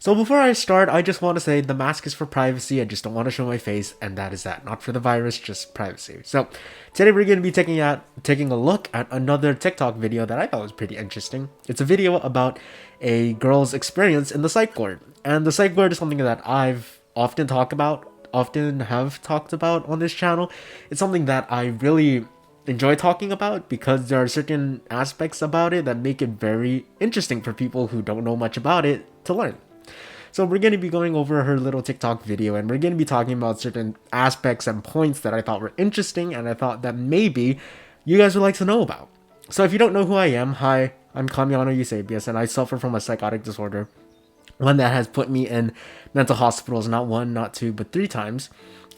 So before I start, I just want to say the mask is for privacy. I just don't want to show my face, and that is that. Not for the virus, just privacy. So today we're going to be taking a look at another TikTok video that I thought was pretty interesting. It's a video about a girl's experience in the psych ward. And the psych ward is something that I've often have talked about on this channel. It's something that I really enjoy talking about because there are certain aspects about it that make it very interesting for people who don't know much about it to learn. So we're going to be going over her little TikTok video, and we're going to be talking about certain aspects and points that I thought were interesting and I thought that maybe you guys would like to know about. So if you don't know who I am, hi, I'm Kamiano Arts, and I suffer from a psychotic disorder, one that has put me in mental hospitals not one, not two, but 3 times.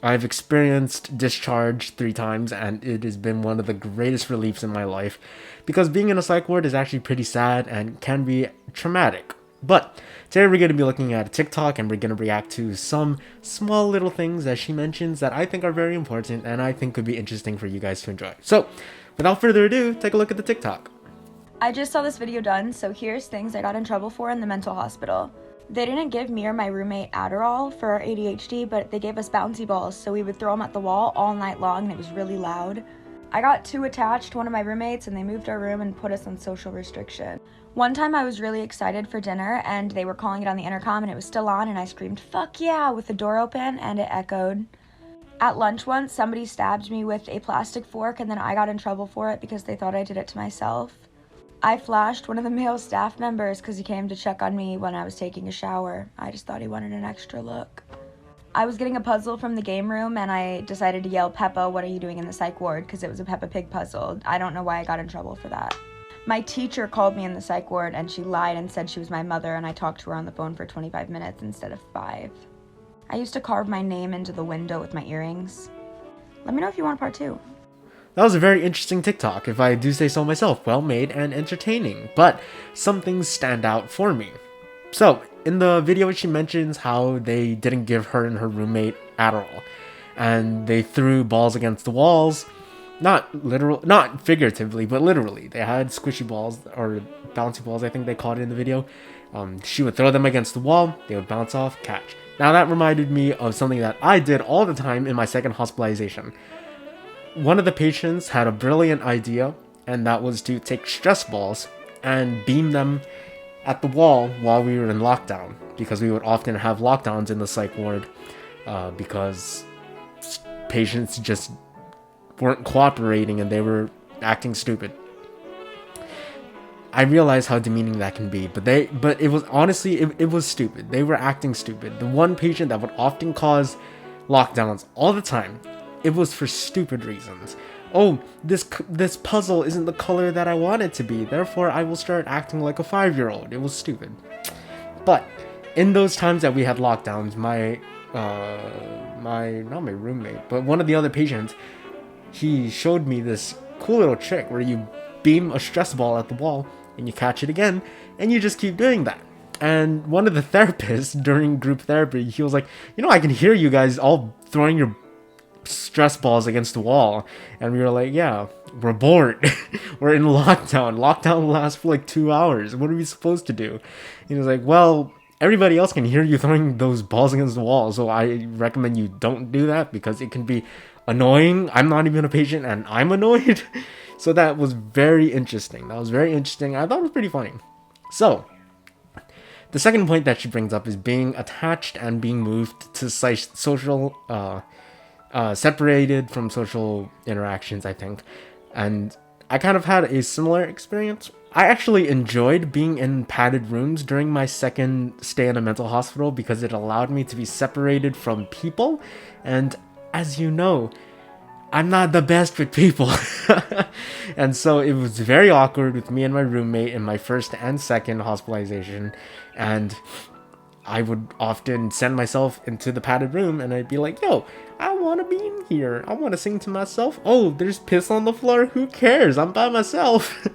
I've experienced discharge 3 times, and it has been one of the greatest reliefs in my life because being in a psych ward is actually pretty sad and can be traumatic. But today we're going to be looking at TikTok, and we're going to react to some small little things that she mentions that I think are very important and I think could be interesting for you guys to enjoy. So without further ado, take a look at the TikTok. I just saw this video done, so here's things I got in trouble for in the mental hospital. They didn't give me or my roommate Adderall for our ADHD, but they gave us bouncy balls, so we would throw them at the wall all night long, and it was really loud. I got too attached to one of my roommates, and they moved our room and put us on social restriction. One time I was really excited for dinner, and they were calling it on the intercom, and it was still on, and I screamed, "Fuck yeah," with the door open, and it echoed. At lunch once, somebody stabbed me with a plastic fork, and then I got in trouble for it because they thought I did it to myself. I flashed one of the male staff members because he came to check on me when I was taking a shower. I just thought he wanted an extra look. I was getting a puzzle from the game room, and I decided to yell, "Peppa, what are you doing in the psych ward?" because it was a Peppa Pig puzzle. I don't know why I got in trouble for that. My teacher called me in the psych ward, and she lied and said she was my mother, and I talked to her on the phone for 25 minutes instead of 5. I used to carve my name into the window with my earrings. Let me know if you want a part 2. That was a very interesting TikTok, if I do say so myself. Well made and entertaining, but some things stand out for me. So in the video, she mentions how they didn't give her and her roommate Adderall, and they threw balls against the walls. Not figuratively, but literally. They had squishy balls, or bouncy balls, I think they called it in the video. She would throw them against the wall, they would bounce off, catch. Now that reminded me of something that I did all the time in my second hospitalization. One of the patients had a brilliant idea, and that was to take stress balls and beam them at the wall while we were in lockdown, because we would often have lockdowns in the psych ward because patients just weren't cooperating and they were acting stupid. I realize how demeaning that can be, but it was honestly, it was stupid. They were acting stupid. The one patient that would often cause lockdowns all the time, it was for stupid reasons. Oh, this puzzle isn't the color that I want it to be, therefore I will start acting like a 5-year-old. It was stupid. But in those times that we had lockdowns, not my roommate, but one of the other patients, he showed me this cool little trick where you beam a stress ball at the wall and you catch it again, and you just keep doing that. And one of the therapists during group therapy, he was like, I can hear you guys all throwing your stress balls against the wall. And we were like, yeah, we're bored. We're in lockdown. Lockdown lasts for like 2 hours. What are we supposed to do? He was like, well, everybody else can hear you throwing those balls against the wall, so I recommend you don't do that because it can be annoying. I'm not even a patient and I'm annoyed. So that was very interesting. I thought it was pretty funny. So the second point that she brings up is being attached and being moved to social separated from social interactions, I think. And I kind of had a similar experience. I actually enjoyed being in padded rooms during my second stay in a mental hospital because it allowed me to be separated from people. And as you know, I'm not the best with people. And so it was very awkward with me and my roommate in my first and second hospitalization. And I would often send myself into the padded room and I'd be like, yo, I want to be in here. I want to sing to myself. Oh, there's piss on the floor. Who cares? I'm by myself.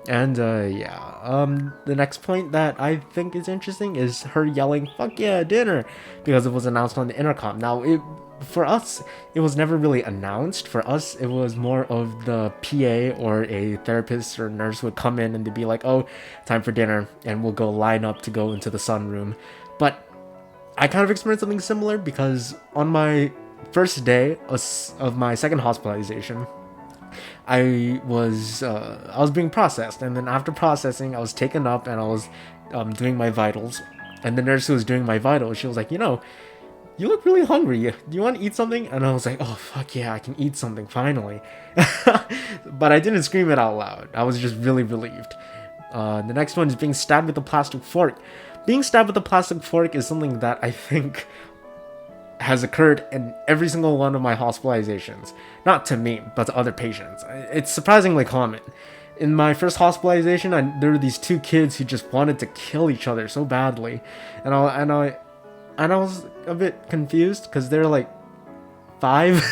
And the next point that I think is interesting is her yelling "fuck yeah, dinner" because it was announced on the intercom. Now, for us, it was never really announced. For us, it was more of the PA or a therapist or nurse would come in and they'd be like, "Oh, time for dinner," and we'll go line up to go into the sunroom. But I kind of experienced something similar because on my first day of my second hospitalization, I was being processed, and then after processing, I was taken up and I was doing my vitals. And the nurse who was doing my vitals, she was like, you look really hungry. Do you want to eat something? And I was like, oh fuck yeah, I can eat something finally. But I didn't scream it out loud. I was just really relieved. The next one is being stabbed with a plastic fork. Being stabbed with a plastic fork is something that I think has occurred in every single one of my hospitalizations. Not to me, but to other patients. It's surprisingly common. In my first hospitalization, there were these two kids who just wanted to kill each other so badly, and I was a bit confused because they're like 5.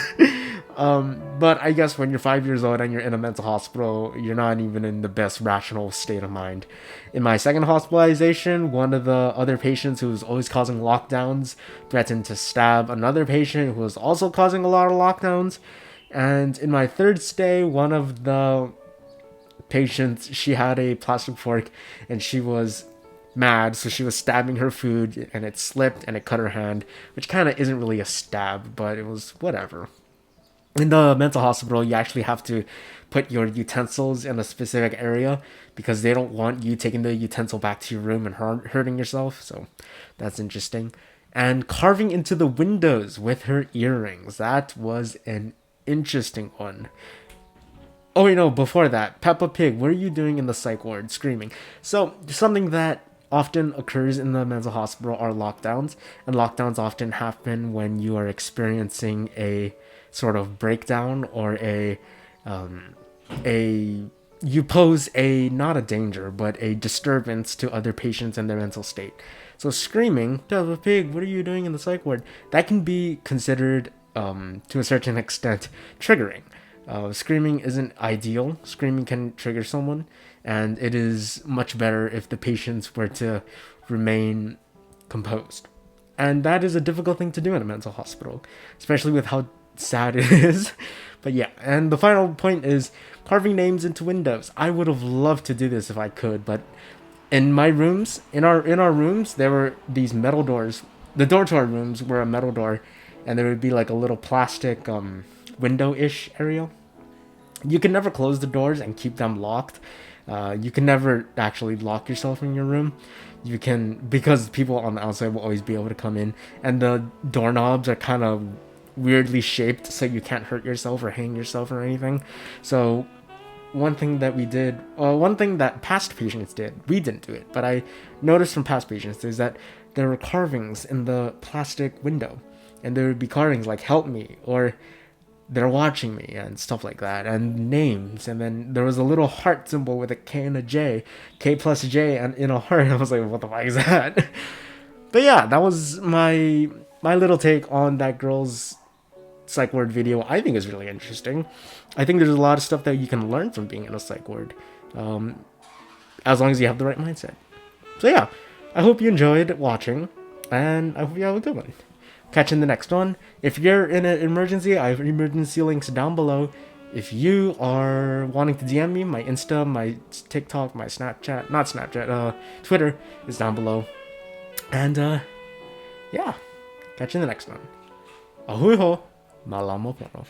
But I guess when you're 5 years old and you're in a mental hospital, you're not even in the best rational state of mind. In my second hospitalization, one of the other patients who was always causing lockdowns threatened to stab another patient who was also causing a lot of lockdowns. And in my third stay, one of the patients, she had a plastic fork and she was mad, so she was stabbing her food and it slipped and it cut her hand, which kind of isn't really a stab, but it was whatever. In the mental hospital, you actually have to put your utensils in a specific area because they don't want you taking the utensil back to your room and hurting yourself. So that's interesting. And carving into the windows with her earrings. That was an interesting one. Oh, wait, no, before that, Peppa Pig, what are you doing in the psych ward? Screaming. So, something that often occurs in the mental hospital are lockdowns, and lockdowns often happen when you are experiencing a sort of breakdown or you pose a not a danger but a disturbance to other patients and their mental state. So screaming, Peppa Pig, what are you doing in the psych ward? That can be considered to a certain extent triggering. Screaming isn't ideal. Screaming can trigger someone, and it is much better if the patients were to remain composed. And that is a difficult thing to do in a mental hospital, especially with how sad it is. But yeah, and the final point is carving names into windows. I would have loved to do this if I could, but in my rooms, in our rooms, there were these metal doors. The door to our rooms were a metal door, and there would be like a little plastic window-ish area. You can never close the doors and keep them locked. You can never actually lock yourself in your room. You can, because people on the outside will always be able to come in, and the doorknobs are kind of weirdly shaped so you can't hurt yourself or hang yourself or anything. So one thing that past patients did, we didn't do it, but I noticed from past patients is that there were carvings in the plastic window, and there would be carvings like "help me" or "they're watching me" and stuff like that, and names. And then there was a little heart symbol with a K and a J, K plus J, and in a heart. I was like, what the fuck is that? But yeah, that was my little take on that girl's psych ward video. I think is really interesting. I think there's a lot of stuff that you can learn from being in a psych ward, as long as you have the right mindset. So yeah, I hope you enjoyed watching, and I hope you have a good one. Catch you in the next one. If you're in an emergency, I have emergency links down below. If you are wanting to DM me, my Insta, my TikTok, my Snapchat, not Snapchat, Twitter is down below. And yeah, catch you in the next one. Ahui ho, malamo pono.